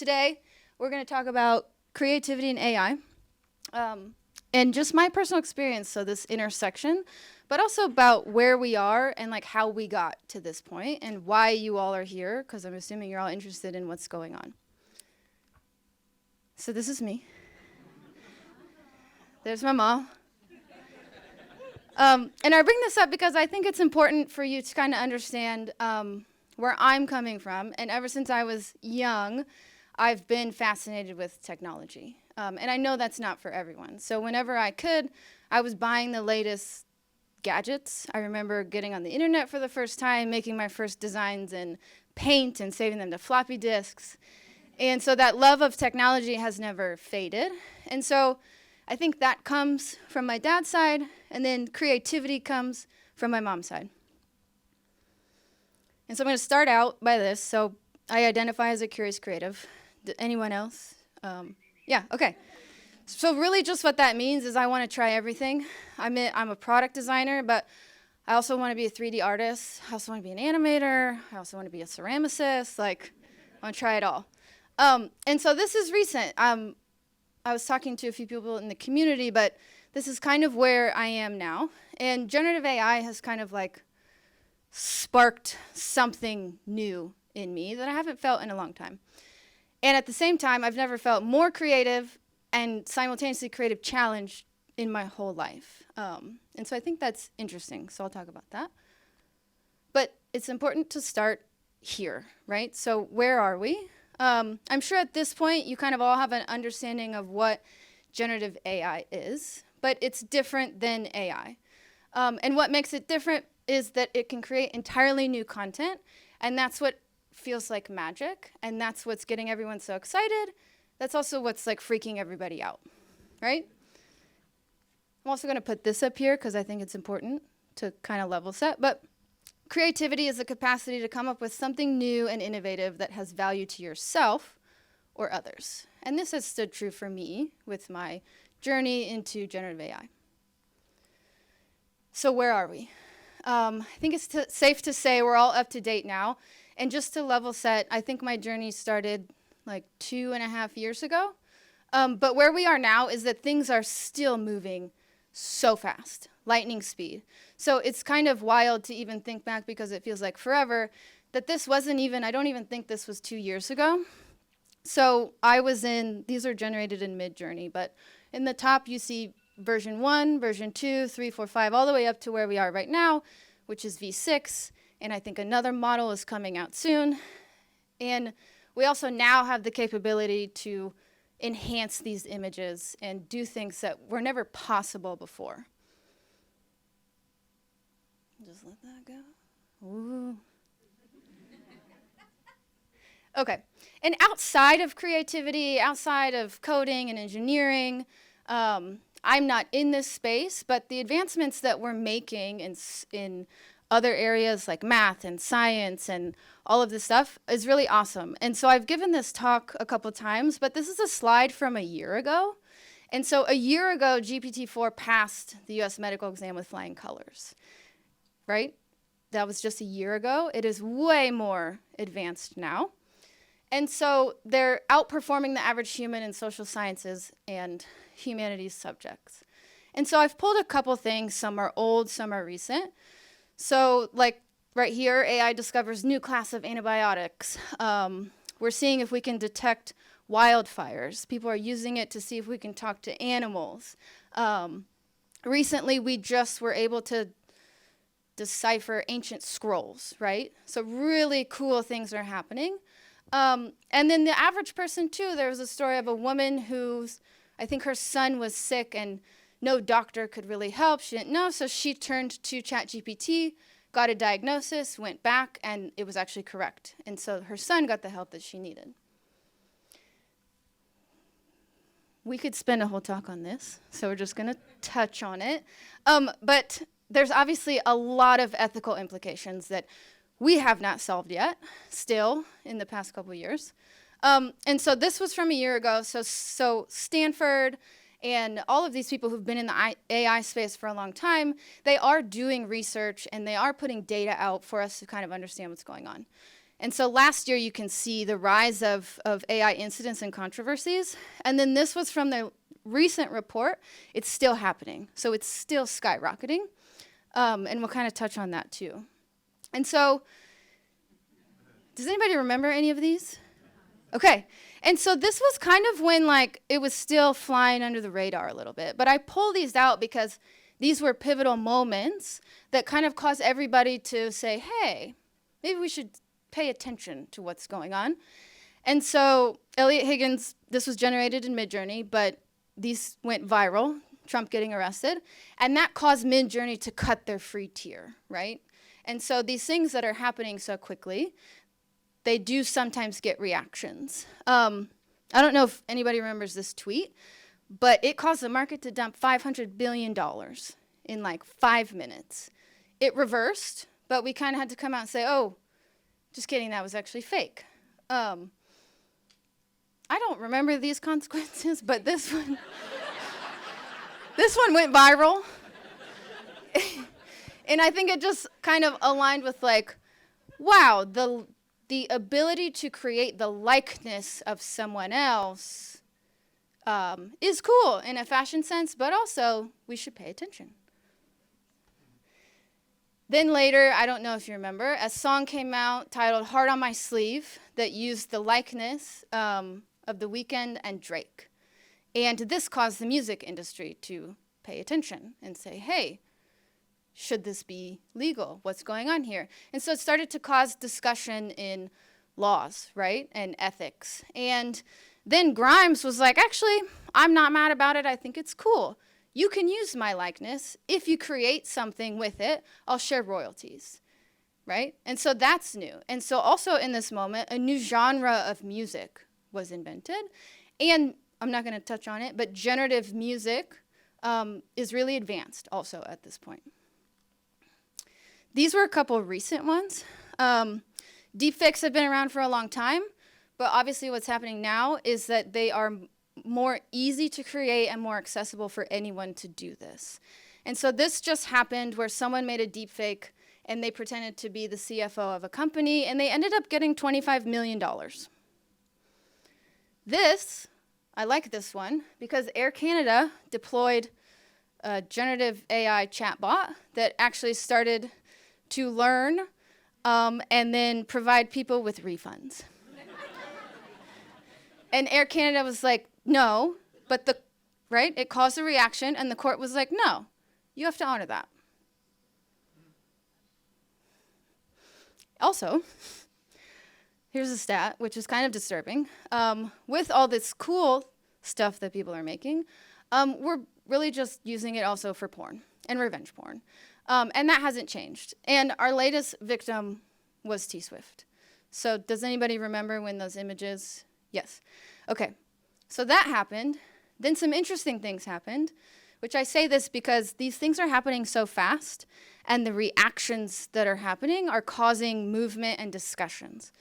today we're going to talk about creativity and AI, and just my personal experience, so this intersection, but also about where we are and like how we got to this point and why you all are here, because I'm assuming you're all interested in what's going on. So this is me. There's my mom. And I bring this up because I think it's important for you to kind of understand where I'm coming from. And ever since I was young, I've been fascinated with technology. And I know that's not for everyone. So whenever I could, I was buying the latest gadgets. I remember getting on the internet for the first time, making my first designs in Paint and saving them to floppy disks. And so that love of technology has never faded. And so I think that comes from my dad's side, and then creativity comes from my mom's side. And so I'm going to start out by this. So I identify as a curious creative. Anyone else? Yeah, okay. So really just what that means is I want to try everything. I'm a product designer, but I also want to be a 3D artist. I also want to be an animator. I also want to be a ceramicist. Like, I want to try it all. And so this is recent. I was talking to a few people in the community, but this is kind of where I am now. And generative AI has kind of like sparked something new in me that I haven't felt in a long time. And at the same time, I've never felt more creative and simultaneously creative challenged in my whole life. And so I think that's interesting, so I'll talk about that. But it's important to start here, right? So where are we? I'm sure at this point you kind of all have an understanding of what generative AI is, but it's different than AI. And what makes it different is that it can create entirely new content, and that's what feels like magic, and that's what's getting everyone so excited. That's also what's like freaking everybody out, right? I'm also going to put this up here because I think it's important to kind of level set, but creativity is the capacity to come up with something new and innovative that has value to yourself or others. And this has stood true for me with my journey into generative AI. So where are we? I think it's safe to say we're all up to date now. And just to level set, I think my journey started like 2.5 years ago. But where we are now is that things are still moving so fast, lightning speed. So it's kind of wild to even think back, because it feels like forever, that this wasn't even, I don't even think this was 2 years ago. So I was in, these are generated in mid-journey, but in the top you see version 1, version 2, 3, 4, 5, all the way up to where we are right now, which is V6. And I think another model is coming out soon. And we also now have the capability to enhance these images and do things that were never possible before. Just let that go. Ooh. Okay. And outside of creativity, outside of coding and engineering, I'm not in this space, but the advancements that we're making in other areas like math and science and all of this stuff is really awesome. And so I've given this talk a couple times, but this is a slide from a year ago. And so a year ago, GPT-4 passed the US medical exam with flying colors, right? That was just a year ago. It is way more advanced now. And so they're outperforming the average human in social sciences and humanities subjects. And so I've pulled a couple things. Some are old, some are recent. So like right here, AI discovers new class of antibiotics. We're seeing if we can detect wildfires. People are using it to see if we can talk to animals. Recently, we just were able to decipher ancient scrolls, right? So really cool things are happening. And then the average person too, there was a story of a woman who's, I think her son was sick and no doctor could really help. She didn't know, so she turned to ChatGPT, got a diagnosis, went back, and it was actually correct. And so her son got the help that she needed. We could spend a whole talk on this, so we're just going to touch on it. But there's obviously a lot of ethical implications that we have not solved yet, still, in the past couple years. And so this was from a year ago. So Stanford and all of these people who've been in the AI space for a long time, they are doing research and they are putting data out for us to kind of understand what's going on. And so last year, you can see the rise of AI incidents and controversies. And then this was from the recent report. It's still happening. So it's still skyrocketing. And we'll kind of touch on that too. And so, does anybody remember any of these? Okay. And so this was kind of when it was still flying under the radar a little bit. But I pull these out because these were pivotal moments that kind of caused everybody to say, hey, maybe we should pay attention to what's going on. And so Elliot Higgins, this was generated in Midjourney, but these went viral, Trump getting arrested, and that caused Midjourney to cut their free tier, right? And so these things that are happening so quickly, they do sometimes get reactions. I don't know if anybody remembers this tweet, but it caused the market to dump $500 billion in 5 minutes. It reversed, but we kind of had to come out and say, oh, just kidding, that was actually fake. I don't remember these consequences, but this one, this one went viral. And I think it just kind of aligned with wow, the ability to create the likeness of someone else is cool in a fashion sense, but also we should pay attention. Then later, I don't know if you remember, a song came out titled Heart on My Sleeve that used the likeness of The Weeknd and Drake. And this caused the music industry to pay attention and say, hey, should this be legal? What's going on here? And so it started to cause discussion in laws, right, and ethics. And then Grimes was like, actually, I'm not mad about it. I think it's cool. You can use my likeness. If you create something with it, I'll share royalties, right? And so that's new. And so also in this moment, a new genre of music was invented. And I'm not going to touch on it, but generative music is really advanced also at this point. These were a couple of recent ones. Deepfakes have been around for a long time, but obviously what's happening now is that they are more easy to create and more accessible for anyone to do this. And so this just happened where someone made a deepfake and they pretended to be the CFO of a company and they ended up getting $25 million. This, I like this one because Air Canada deployed a generative AI chatbot that actually started to learn and then provide people with refunds. And Air Canada was like, no, but it caused a reaction, and the court was like, no, you have to honor that. Also, here's a stat, which is kind of disturbing. With all this cool stuff that people are making, we're really just using it also for porn and revenge porn. And that hasn't changed. And our latest victim was T-Swift. So does anybody remember when those images? Yes. Okay. So that happened. Then some interesting things happened, which I say this because these things are happening so fast, and the reactions that are happening are causing movement and discussions.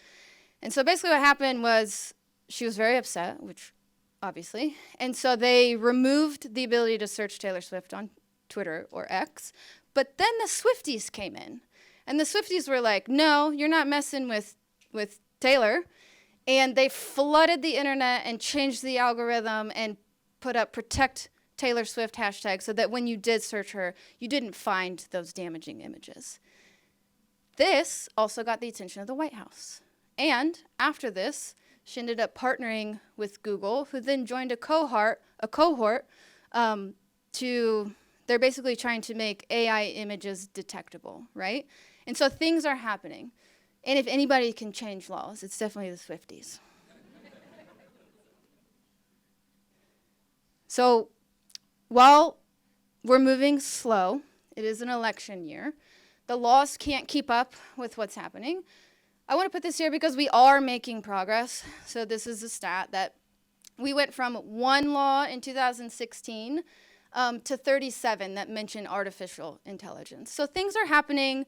And so basically what happened was she was very upset, which obviously, and so they removed the ability to search Taylor Swift on Twitter or X, but then the Swifties came in. And the Swifties were like, no, you're not messing with Taylor. And they flooded the internet and changed the algorithm and put up protect Taylor Swift hashtag so that when you did search her, you didn't find those damaging images. This also got the attention of the White House. And after this, she ended up partnering with Google, who then joined a cohort they're basically trying to make AI images detectable, right? And so things are happening. And if anybody can change laws, it's definitely the Swifties. So while we're moving slow, it is an election year, the laws can't keep up with what's happening. I want to put this here because we are making progress. So this is a stat that we went from 1 law in 2016 to 37 that mention artificial intelligence. So things are happening.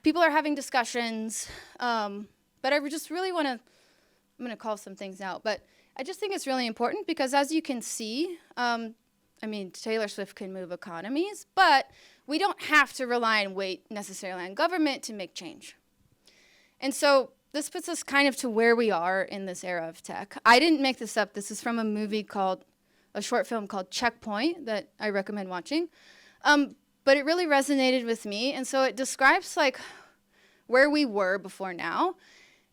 People are having discussions, but I just really want to, I'm going to call some things out, but I just think it's really important because as you can see, Taylor Swift can move economies, but we don't have to rely and wait necessarily on government to make change. And so this puts us kind of to where we are in this era of tech. I didn't make this up. This is from a short film called Checkpoint that I recommend watching. But it really resonated with me. And so it describes like where we were before now.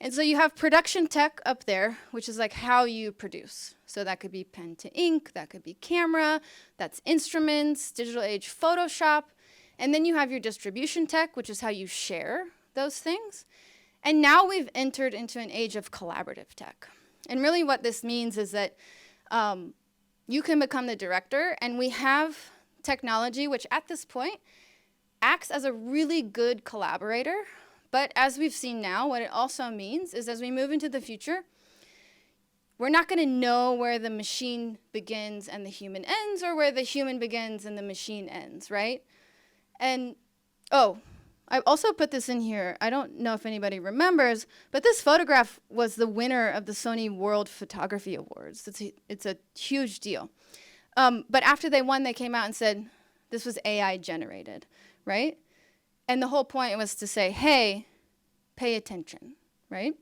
And so you have production tech up there, which is like how you produce. So that could be pen to ink, that could be camera, that's instruments, digital age Photoshop. And then you have your distribution tech, which is how you share those things. And now we've entered into an age of collaborative tech. And really what this means is that you can become the director, and we have technology which at this point acts as a really good collaborator. But as we've seen now, what it also means is as we move into the future, we're not going to know where the machine begins and the human ends, or where the human begins and the machine ends, right? And, oh, I also put this in here. I don't know if anybody remembers, but this photograph was the winner of the Sony World Photography Awards. It's a huge deal. But after they won, they came out and said, this was AI generated, right? And the whole point was to say, hey, pay attention, right?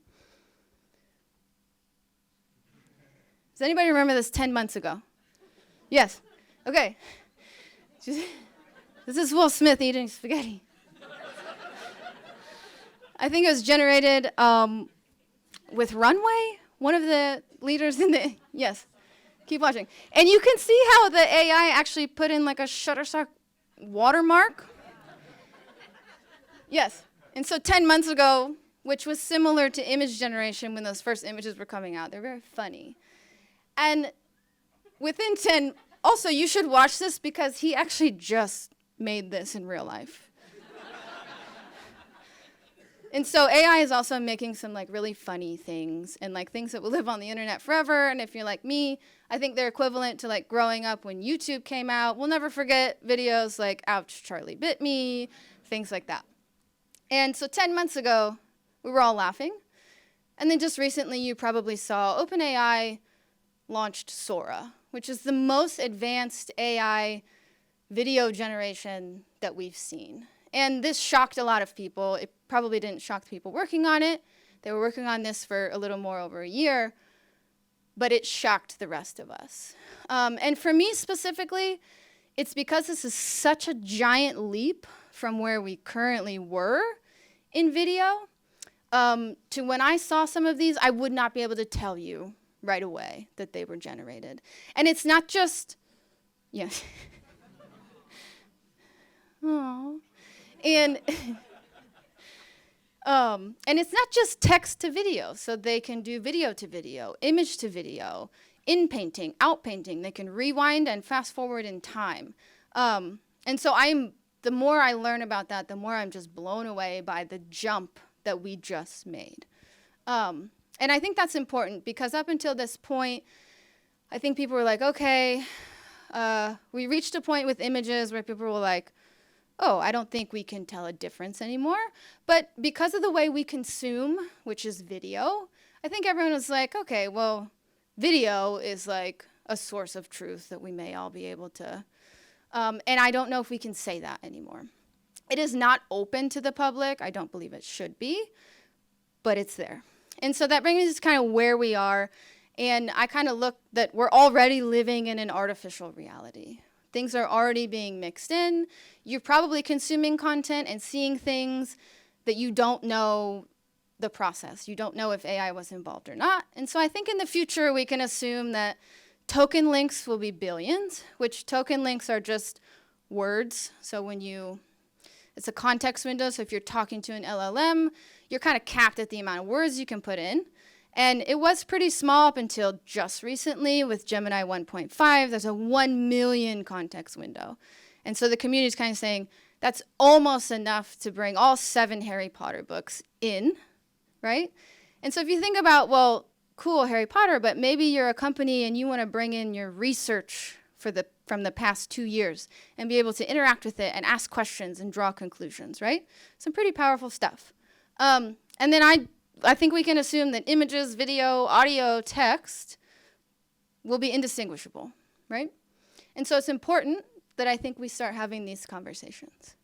Does anybody remember this 10 months ago? Yes. Okay. This is Will Smith eating spaghetti. I think it was generated with Runway, one of the leaders in the, yes. Keep watching. And you can see how the AI actually put in like a Shutterstock watermark. Yes. And so 10 months ago, which was similar to image generation when those first images were coming out, they're very funny. And within 10, also you should watch this because he actually just made this in real life. And so AI is also making some like really funny things and like things that will live on the internet forever. And if you're like me, I think they're equivalent to like growing up when YouTube came out. We'll never forget videos like "Ouch, Charlie bit me," things like that. And so 10 months ago, we were all laughing. And then just recently, you probably saw OpenAI launched Sora, which is the most advanced AI video generation that we've seen. And this shocked a lot of people. It probably didn't shock the people working on it. They were working on this for a little more over a year, but it shocked the rest of us. And for me specifically, it's because this is such a giant leap from where we currently were in video to when I saw some of these, I would not be able to tell you right away that they were generated. And it's not just, yes. Aww. And it's not just text to video, so they can do video to video, image to video, in painting, out painting. They can rewind and fast forward in time. And so the more I learn about that, the more I'm just blown away by the jump that we just made. And I think that's important because up until this point, I think people were like, okay, we reached a point with images where people were like, oh, I don't think we can tell a difference anymore. But because of the way we consume, which is video, I think everyone was like, okay, well, video is like a source of truth that we may all be able to. And I don't know if we can say that anymore. It is not open to the public. I don't believe it should be, but it's there. And so that brings us to kind of where we are. And I kind of look that we're already living in an artificial reality. Things are already being mixed in. You're probably consuming content and seeing things that you don't know the process. You don't know if AI was involved or not. And so I think in the future, we can assume that token links will be billions, which token links are just words. So it's a context window. So if you're talking to an LLM, you're kind of capped at the amount of words you can put in. And it was pretty small up until just recently with Gemini 1.5. There's a 1 million context window. And so the community is kind of saying that's almost enough to bring all 7 Harry Potter books in, right? And so if you think about, well, cool, Harry Potter, but maybe you're a company and you want to bring in your research from the past 2 years and be able to interact with it and ask questions and draw conclusions, right? Some pretty powerful stuff. And then I think we can assume that images, video, audio, text will be indistinguishable, right? And so it's important that I think we start having these conversations.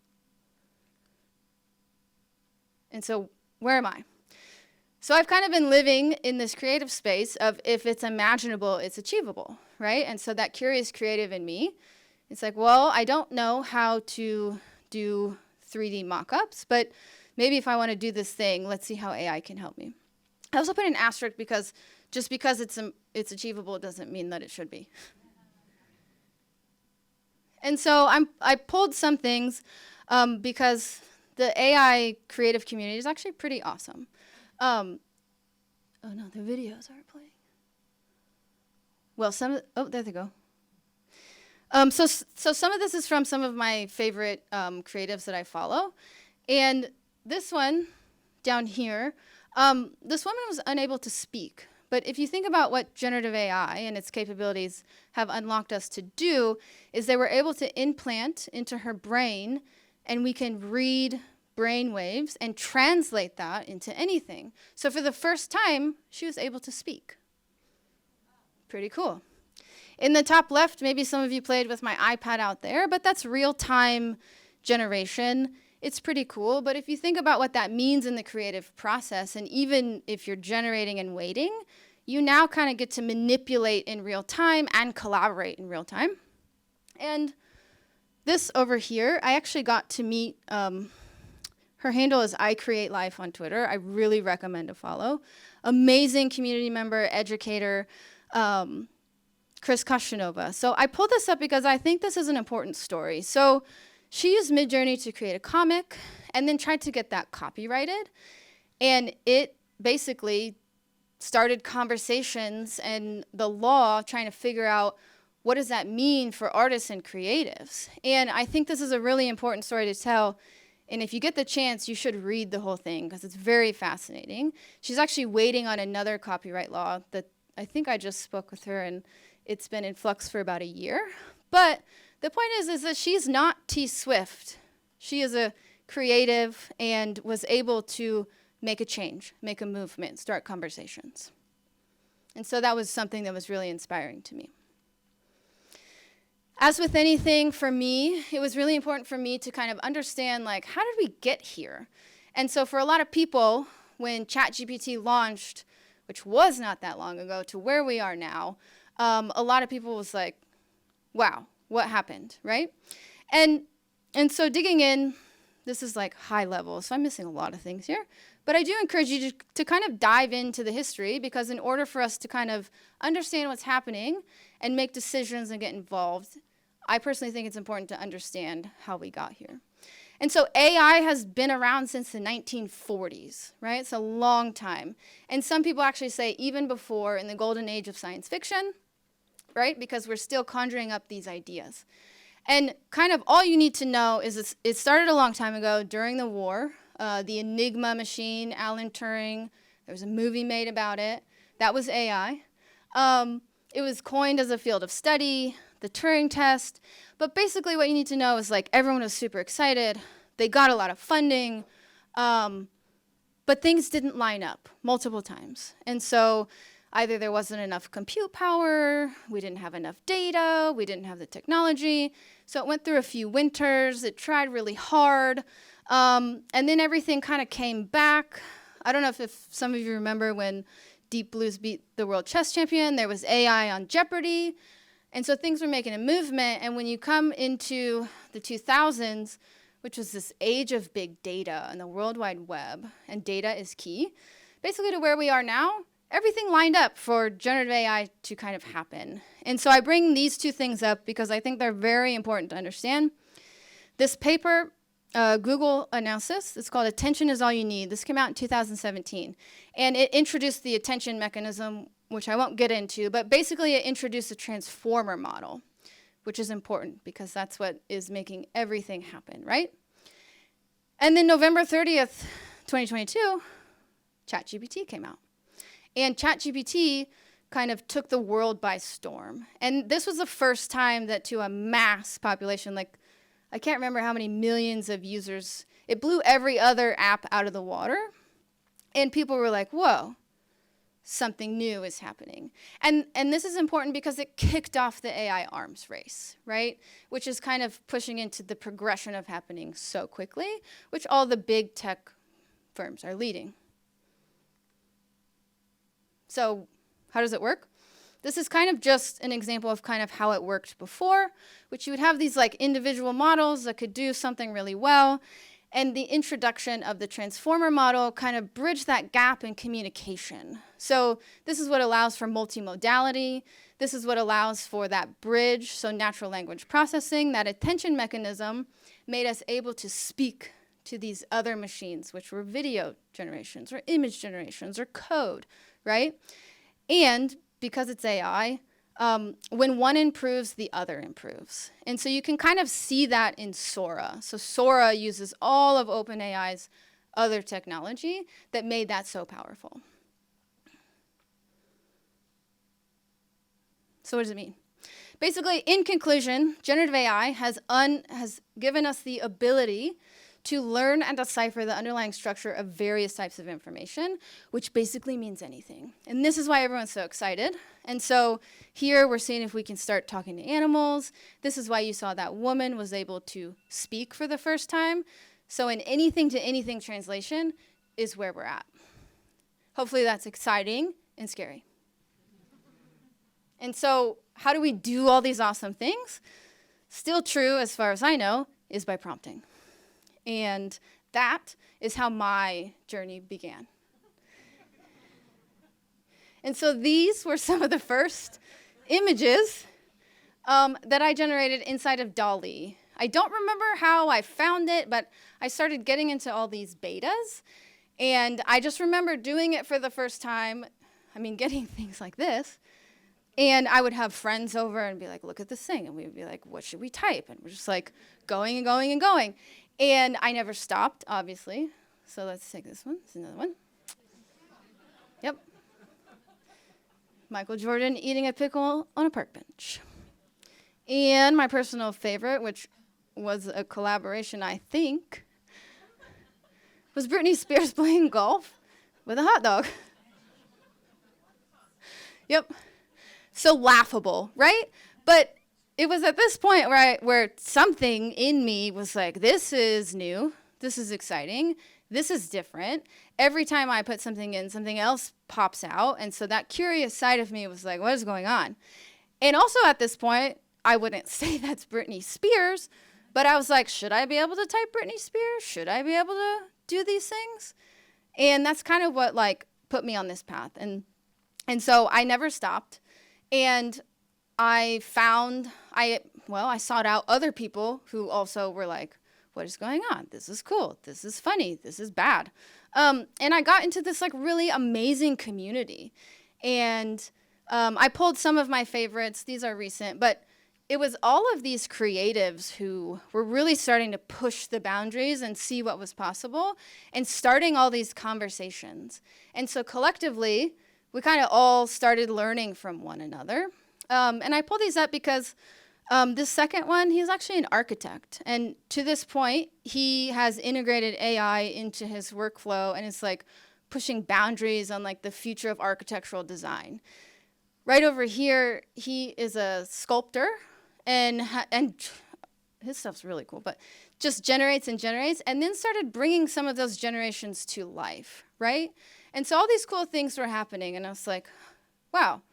And so where am I? So I've kind of been living in this creative space of if it's imaginable, it's achievable, right? And so that curious creative in me, it's like, well, I don't know how to do 3D mock-ups, but maybe if I want to do this thing, let's see how AI can help me. I also put an asterisk because just because it's achievable doesn't mean that it should be. And so I pulled some things because the AI creative community is actually pretty awesome. Oh no, the videos aren't playing. Well, there they go. So some of this is from some of my favorite creatives that I follow. And this one down here, this woman was unable to speak. But if you think about what generative AI and its capabilities have unlocked us to do, is they were able to implant into her brain, and we can read brain waves and translate that into anything. So for the first time, she was able to speak. Pretty cool. In the top left, maybe some of you played with my iPad out there, but that's real-time generation. It's pretty cool, but if you think about what that means in the creative process, and even if you're generating and waiting, you now kind of get to manipulate in real time and collaborate in real time. And this over here, I actually got to meet, her handle is I Create Life on Twitter. I really recommend to follow. Amazing community member, educator, Chris Kashanova. So I pulled this up because I think this is an important story. So she used Midjourney to create a comic and then tried to get that copyrighted. And it basically started conversations and the law trying to figure out what does that mean for artists and creatives. And I think this is a really important story to tell. And if you get the chance, you should read the whole thing because it's very fascinating. She's actually waiting on another copyright law that I think I just spoke with her, and it's been in flux for about a year. But the point is that she's not T Swift. She is a creative and was able to make a change, make a movement, start conversations. And so that was something that was really inspiring to me. As with anything for me, it was really important for me to kind of understand, like, how did we get here? And so for a lot of people, when ChatGPT launched, which was not that long ago, to where we are now, a lot of people was like, wow, what happened, right? And so digging in, this is like high level, so I'm missing a lot of things here. But I do encourage you to kind of dive into the history, because in order for us to kind of understand what's happening and make decisions and get involved, I personally think it's important to understand how we got here. And so AI has been around since the 1940s, right? It's a long time. And some people actually say even before, in the golden age of science fiction, right? Because we're still conjuring up these ideas. And kind of all you need to know is it started a long time ago during the war. The Enigma machine, Alan Turing, there was a movie made about it. That was AI. It was coined as a field of study, the Turing test. But basically what you need to know is, like, everyone was super excited. They got a lot of funding. But things didn't line up multiple times. And so either there wasn't enough compute power, we didn't have enough data, we didn't have the technology. So it went through a few winters. It tried really hard. And then everything kind of came back. I don't know if some of you remember when Deep Blues beat the world chess champion, there was AI on Jeopardy. And so things were making a movement. And when you come into the 2000s, which was this age of big data and the World Wide Web, and data is key, basically to where we are now, everything lined up for generative AI to kind of happen. And so I bring these two things up because I think they're very important to understand. This paper, Google announced this. It's called Attention is All You Need. This came out in 2017. And it introduced the attention mechanism, which I won't get into, but basically it introduced a transformer model, which is important because that's what is making everything happen, right? And then November 30th, 2022, ChatGPT came out. And ChatGPT kind of took the world by storm. And this was the first time that to a mass population, like, I can't remember how many millions of users, it blew every other app out of the water. And people were like, whoa, something new is happening. And this is important because it kicked off the AI arms race, right? Which is kind of pushing into the progression of happening so quickly, which all the big tech firms are leading. So how does it work? This is kind of just an example of kind of how it worked before, which you would have these like individual models that could do something really well. And the introduction of the transformer model kind of bridged that gap in communication. So this is what allows for multimodality. This is what allows for that bridge, so natural language processing. That attention mechanism made us able to speak to these other machines, which were video generations or image generations or code, right? And because it's AI, when one improves, the other improves. And so you can kind of see that in Sora. So Sora uses all of OpenAI's other technology that made that so powerful. So what does it mean? Basically, in conclusion, generative AI has given us the ability to learn and decipher the underlying structure of various types of information, which basically means anything. And this is why everyone's so excited. And so here we're seeing if we can start talking to animals. This is why you saw that woman was able to speak for the first time. So an anything to anything translation is where we're at. Hopefully that's exciting and scary. And so how do we do all these awesome things? Still true, as far as I know, is by prompting. And that is how my journey began. And so these were some of the first images that I generated inside of DALL-E. I don't remember how I found it, but I started getting into all these betas. And I just remember doing it for the first time. I mean, getting things like this. And I would have friends over and be like, look at this thing. And we would be like, what should we type? And we're just like going and going and going. And I never stopped, obviously. So let's take this one. It's another one. Yep. Michael Jordan eating a pickle on a park bench. And my personal favorite, which was a collaboration, I think, was Britney Spears playing golf with a hot dog. Yep. So laughable, right? But it was at this point where something in me was like, this is new, this is exciting, this is different. Every time I put something in, something else pops out. And so that curious side of me was like, what is going on? And also at this point, I wouldn't say that's Britney Spears, but I was like, should I be able to type Britney Spears? Should I be able to do these things? And that's kind of what like put me on this path. And so I never stopped. And I sought out other people who also were like, what is going on? This is cool. This is funny. This is bad. And I got into this like really amazing community. And I pulled some of my favorites. These are recent, but it was all of these creatives who were really starting to push the boundaries and see what was possible and starting all these conversations. And so collectively, we kind of all started learning from one another. And I pulled these up because this second one, he's actually an architect. And to this point, he has integrated AI into his workflow and is like pushing boundaries on like the future of architectural design. Right over here, he is a sculptor and his stuff's really cool, but just generates and generates and then started bringing some of those generations to life, right? And so all these cool things were happening and I was like, wow,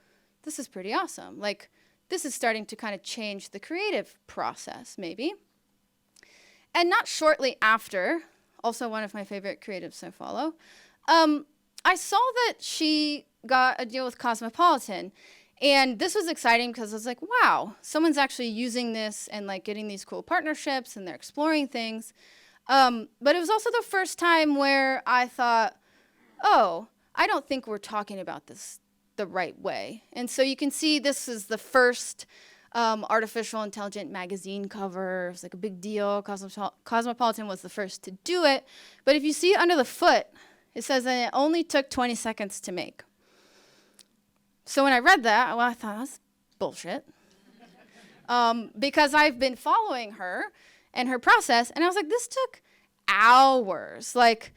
this is pretty awesome. Like, this is starting to kind of change the creative process, maybe. And not shortly after, also one of my favorite creatives I follow, I saw that she got a deal with Cosmopolitan. And this was exciting because I was like, wow, someone's actually using this and like getting these cool partnerships and they're exploring things. But it was also the first time where I thought, oh, I don't think we're talking about this the right way. And so you can see this is the first artificial intelligent magazine cover. It was like a big deal. Cosmopolitan was the first to do it. But if you see under the foot, it says that it only took 20 seconds to make. So when I read that, well, I thought, that's bullshit. Because I've been following her and her process, and I was like, this took hours. Like,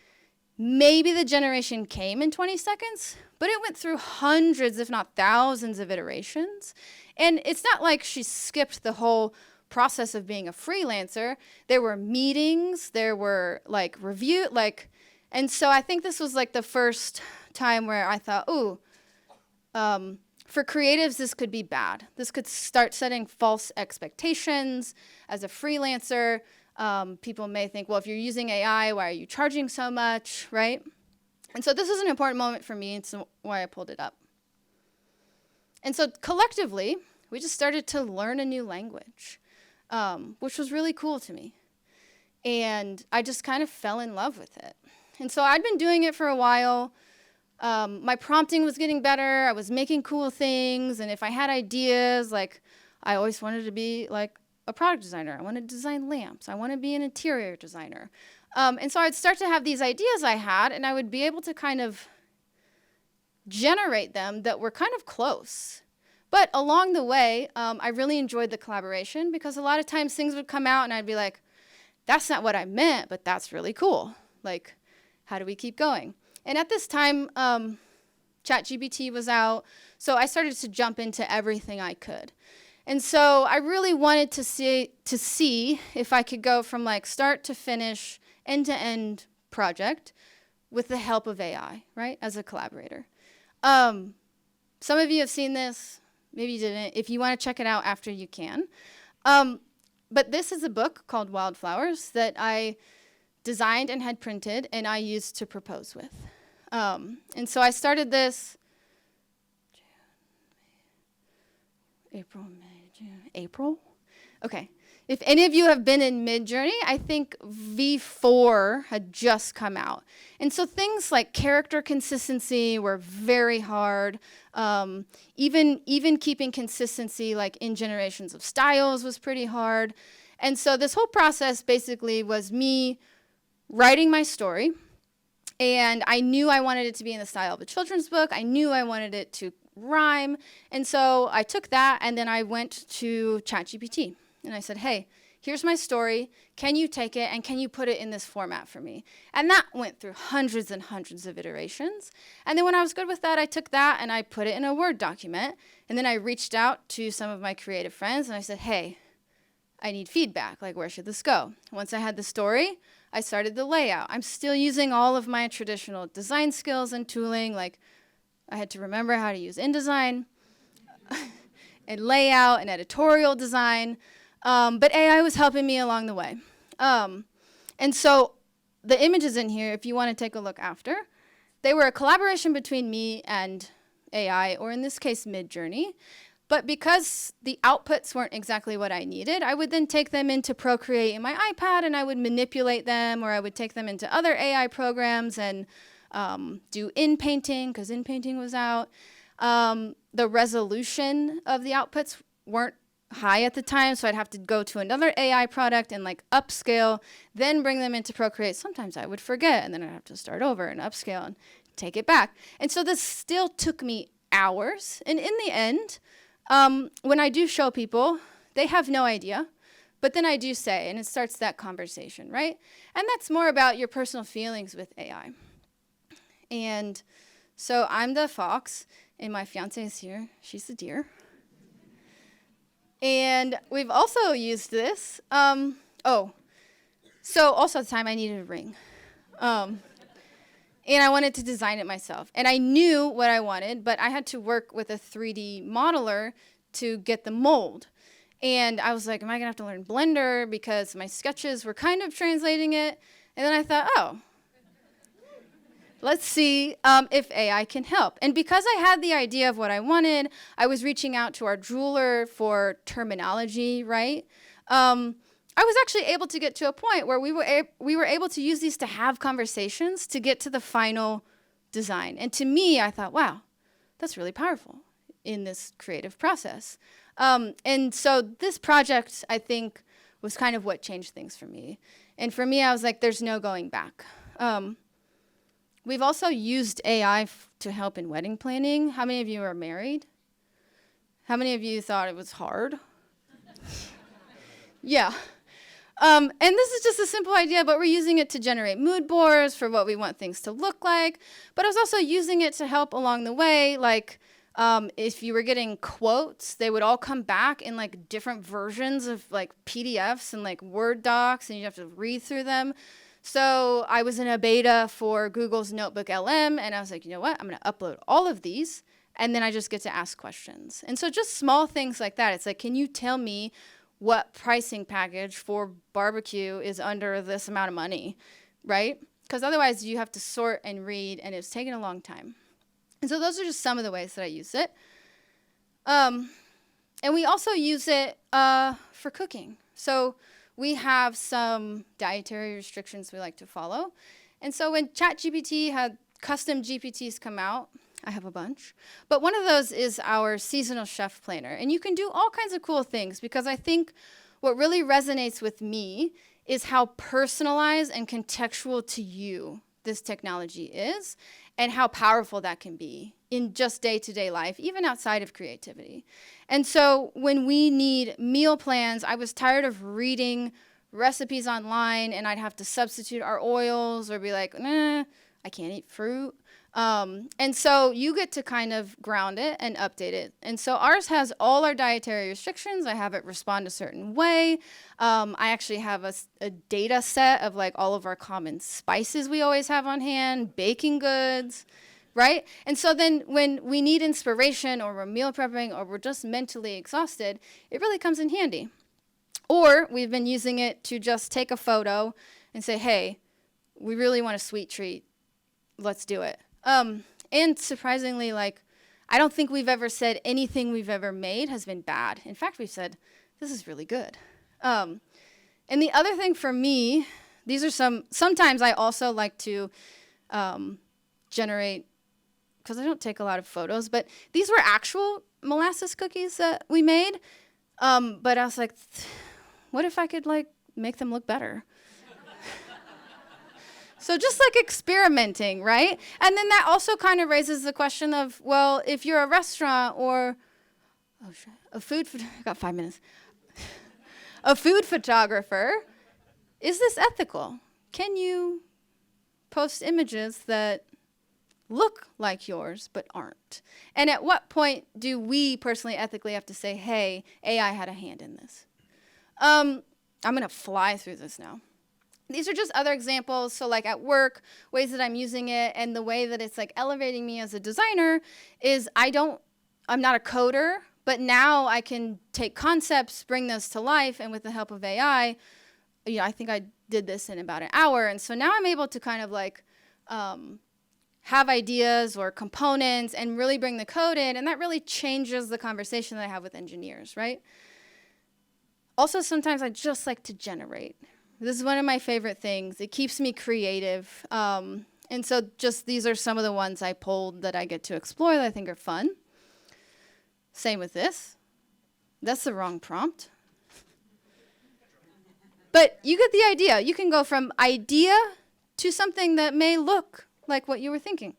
maybe the generation came in 20 seconds, but it went through hundreds, if not thousands of iterations. And it's not like she skipped the whole process of being a freelancer. There were meetings, there were like and so I think this was like the first time where I thought, ooh, For creatives, this could be bad. This could start setting false expectations. As a freelancer, people may think, well, if you're using AI, why are you charging so much, right? And so this was an important moment for me, and so why I pulled it up. And so collectively, we just started to learn a new language, which was really cool to me. And I just kind of fell in love with it. And so I'd been doing it for a while. My prompting was getting better. I was making cool things. And if I had ideas, like I always wanted to be like a product designer. I wanted to design lamps. I want to be an interior designer. And so I'd start to have these ideas I had, and I would be able to kind of generate them that were kind of close. But along the way, I really enjoyed the collaboration because a lot of times things would come out and I'd be like, that's not what I meant, but that's really cool. Like, how do we keep going? And at this time, ChatGPT was out, so I started to jump into everything I could. And so I really wanted to see if I could go from like start to finish, end-to-end project with the help of AI, right, as a collaborator. Some of you have seen this, maybe you didn't. If you want to check it out after, you can. But this is a book called Wildflowers that I designed and had printed, and I used to propose with. And so I started this April? Okay. If any of you have been in Midjourney, I think V4 had just come out. And so things like character consistency were very hard. Even keeping consistency like in generations of styles was pretty hard. And so this whole process basically was me writing my story. And I knew I wanted it to be in the style of a children's book. I knew I wanted it to rhyme. And so I took that and then I went to ChatGPT. And I said, hey, here's my story. Can you take it and can you put it in this format for me? And that went through hundreds and hundreds of iterations. And then when I was good with that, I took that and I put it in a Word document. And then I reached out to some of my creative friends and I said, hey, I need feedback. Like, where should this go? Once I had the story, I started the layout. I'm still using all of my traditional design skills and tooling. Like, I had to remember how to use InDesign and layout and editorial design. But AI was helping me along the way. And so the images in here, if you want to take a look after, they were a collaboration between me and AI, or in this case, Midjourney. But because the outputs weren't exactly what I needed, I would then take them into Procreate in my iPad, and I would manipulate them, or I would take them into other AI programs and do in-painting, because in-painting was out. The resolution of the outputs weren't high at the time, so I'd have to go to another AI product and like upscale, then bring them into Procreate. Sometimes I would forget, and then I'd have to start over and upscale and take it back. And so this still took me hours. And in the end, when I do show people, they have no idea. But then I do say, and it starts that conversation, right? And that's more about your personal feelings with AI. And so I'm the fox, and my fiance is here. She's the deer. And we've also used this. So also at the time I needed a ring. And I wanted to design it myself. And I knew what I wanted, but I had to work with a 3D modeler to get the mold. And I was like, am I gonna have to learn Blender? Because my sketches were kind of translating it. And then I thought, oh, let's see if AI can help. And because I had the idea of what I wanted, I was reaching out to our jeweler for terminology, right? I was actually able to get to a point where we were able to use these to have conversations to get to the final design. And to me, I thought, wow, that's really powerful in this creative process. And so this project, I think, was kind of what changed things for me. And for me, I was like, there's no going back. We've also used AI to help in wedding planning. How many of you are married? How many of you thought it was hard? Yeah. And this is just a simple idea, but we're using it to generate mood boards for what we want things to look like. But I was also using it to help along the way, like if you were getting quotes, they would all come back in like different versions of like PDFs and like Word docs, and you have to read through them. So I was in a beta for Google's Notebook LM, and I was like, you know what? I'm going to upload all of these And then I just get to ask questions. And so just small things like that. It's like, can you tell me what pricing package for barbecue is under this amount of money, right? Because otherwise you have to sort and read, and it's taking a long time. And so those are just some of the ways that I use it. And we also use it for cooking. So we have some dietary restrictions we like to follow. And so when ChatGPT had custom GPTs come out, I have a bunch, but one of those is our seasonal chef planner. And you can do all kinds of cool things, because I think what really resonates with me is how personalized and contextual to you this technology is, and how powerful that can be in just day-to-day life, even outside of creativity. And so when we need meal plans, I was tired of reading recipes online, and I'd have to substitute our oils or be like, nah, I can't eat fruit. And so you get to kind of ground it and update it. And so ours has all our dietary restrictions. I have it respond a certain way. I actually have a data set of like all of our common spices we always have on hand, baking goods, right? And so then when we need inspiration, or we're meal prepping, or we're just mentally exhausted, it really comes in handy. Or we've been using it to just take a photo and say, hey, we really want a sweet treat. Let's do it. And surprisingly, like, I don't think we've ever said anything we've ever made has been bad. In fact, we've said, this is really good. And the other thing for me, these are sometimes I also like to generate, because I don't take a lot of photos, but these were actual molasses cookies that we made. But I was like, what if I could like make them look better? So just like experimenting, right? And then that also kind of raises the question of, well, if you're a restaurant or a food photographer, is this ethical? Can you post images that look like yours but aren't? And at what point do we personally ethically have to say, hey, AI had a hand in this? I'm going to fly through this now. These are just other examples. So like at work, ways that I'm using it, and the way that it's like elevating me as a designer is I'm not a coder, but now I can take concepts, bring those to life, and with the help of AI, I think I did this in about an hour. And so now I'm able to kind of like have ideas or components and really bring the code in, and that really changes the conversation that I have with engineers, right? Also, sometimes I just like to generate. This is one of my favorite things. It keeps me creative. And so just these are some of the ones I pulled that I get to explore that I think are fun. Same with this. That's the wrong prompt. But you get the idea. You can go from idea to something that may look like what you were thinking.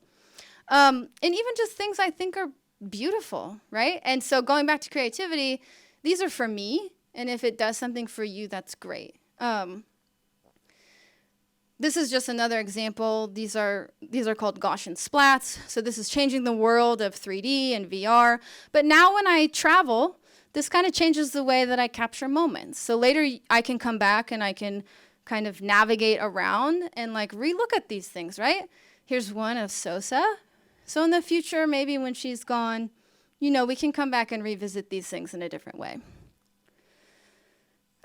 And even just things I think are beautiful, right? And so going back to creativity, these are for me. And if it does something for you, that's great. This is just another example. These are called Gaussian splats. So this is changing the world of 3D and VR. But now when I travel, this kind of changes the way that I capture moments. So later I can come back and I can kind of navigate around and like relook at these things, right? Here's one of Sosa. So in the future, maybe when she's gone, we can come back and revisit these things in a different way.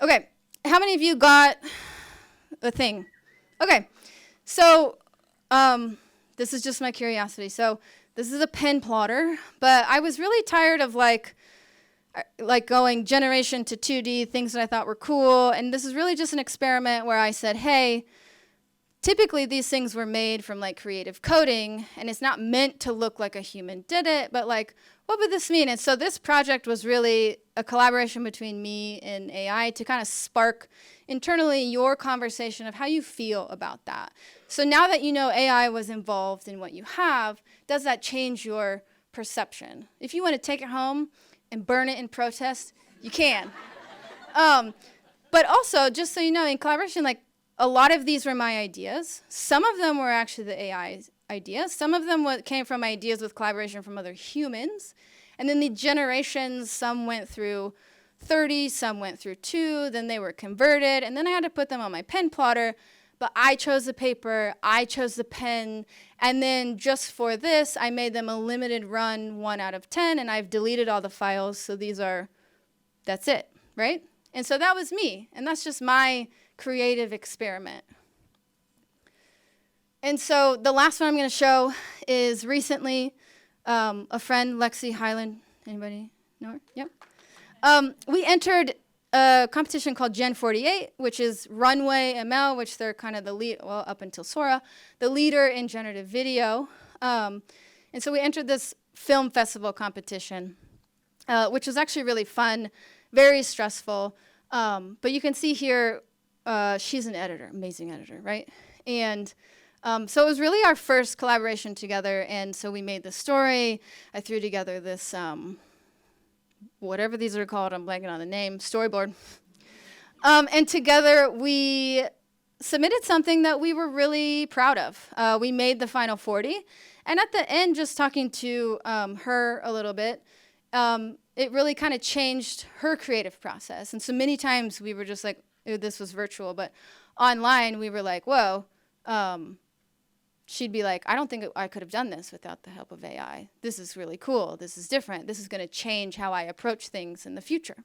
Okay, how many of you got a thing? Okay, so this is just my curiosity. So this is a pen plotter, but I was really tired of like going generation to 2D, things that I thought were cool, and this is really just an experiment where I said, hey, typically these things were made from like creative coding, and it's not meant to look like a human did it, but like, what would this mean? And so this project was really a collaboration between me and AI to kind of spark internally your conversation of how you feel about that. So now that AI was involved in what you have, does that change your perception? If you want to take it home and burn it in protest, you can. But also, just so you know, in collaboration, like a lot of these were my ideas. Some of them were actually the AI's ideas. Some of them came from ideas with collaboration from other humans. And then the generations, some went through 30, some went through 2, then they were converted, and then I had to put them on my pen plotter. but I chose the paper, I chose the pen, and then just for this, I made them a limited run 1 out of 10, and I've deleted all the files, so that's it, right? And so that was me, and that's just my creative experiment. And so the last one I'm going to show is recently a friend, Lexi Highland. Anybody know her? Yep. We entered a competition called Gen 48, which is Runway ML, which they're kind of the lead, well, up until Sora, the leader in generative video. And so we entered this film festival competition, which was actually really fun, very stressful. But you can see here, she's an editor, amazing editor, right? And so it was really our first collaboration together, and so we made the story. I threw together this, whatever these are called, I'm blanking on the name, storyboard. And together we submitted something that we were really proud of. We made the final 40, and at the end, just talking to her a little bit, it really kind of changed her creative process. And so many times we were just like, ew, this was virtual, but online we were like, whoa. She'd be like, I don't think I could have done this without the help of AI. This is really cool. This is different. This is going to change how I approach things in the future.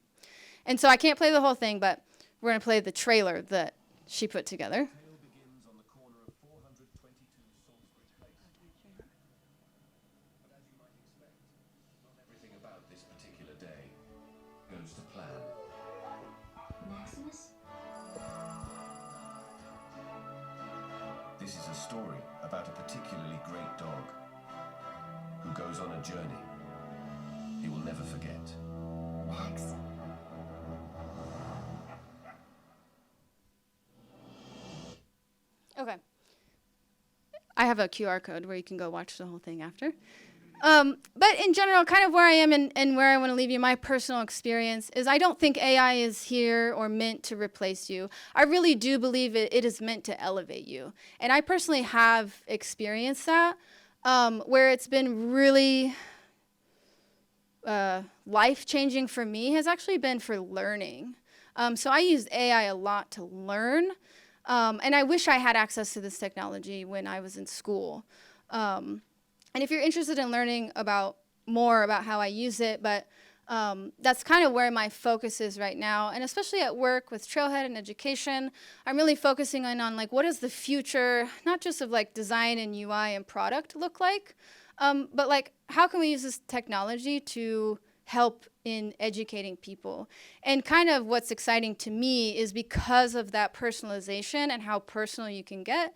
And so I can't play the whole thing, but we're going to play the trailer that she put together. The tale begins on the corner of 422 Salisbury Place. But as you might expect, not everything about this particular day goes to plan. Maximus? This is a story about a particularly great dog who goes on a journey he will never forget. Max? Okay. I have a QR code where you can go watch the whole thing after. But in general, kind of where I am and where I want to leave you, my personal experience is I don't think AI is here or meant to replace you. I really do believe it is meant to elevate you. And I personally have experienced that, where it's been really life-changing for me has actually been for learning. So I used AI a lot to learn. And I wish I had access to this technology when I was in school. And if you're interested in learning more about how I use it, but that's kind of where my focus is right now. And especially at work with Trailhead and education, I'm really focusing on like, what does the future, not just of like design and UI and product look like, but like, how can we use this technology to help in educating people? And kind of what's exciting to me is because of that personalization and how personal you can get,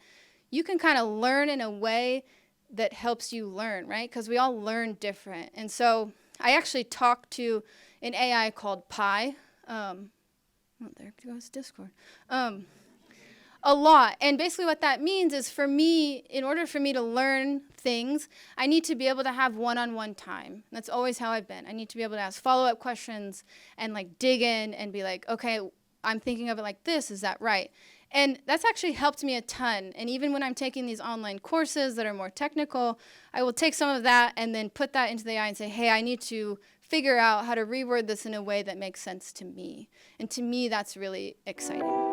you can kind of learn in a way that helps you learn, right? Because we all learn different. And so I actually talked to an AI called Pi. There goes Discord. A lot. And basically what that means is for me, in order for me to learn things, I need to be able to have one-on-one time. That's always how I've been. I need to be able to ask follow-up questions and like dig in and be like, okay, I'm thinking of it like this, is that right? And that's actually helped me a ton. And even when I'm taking these online courses that are more technical, I will take some of that and then put that into the AI and say, hey, I need to figure out how to reword this in a way that makes sense to me. And to me, that's really exciting.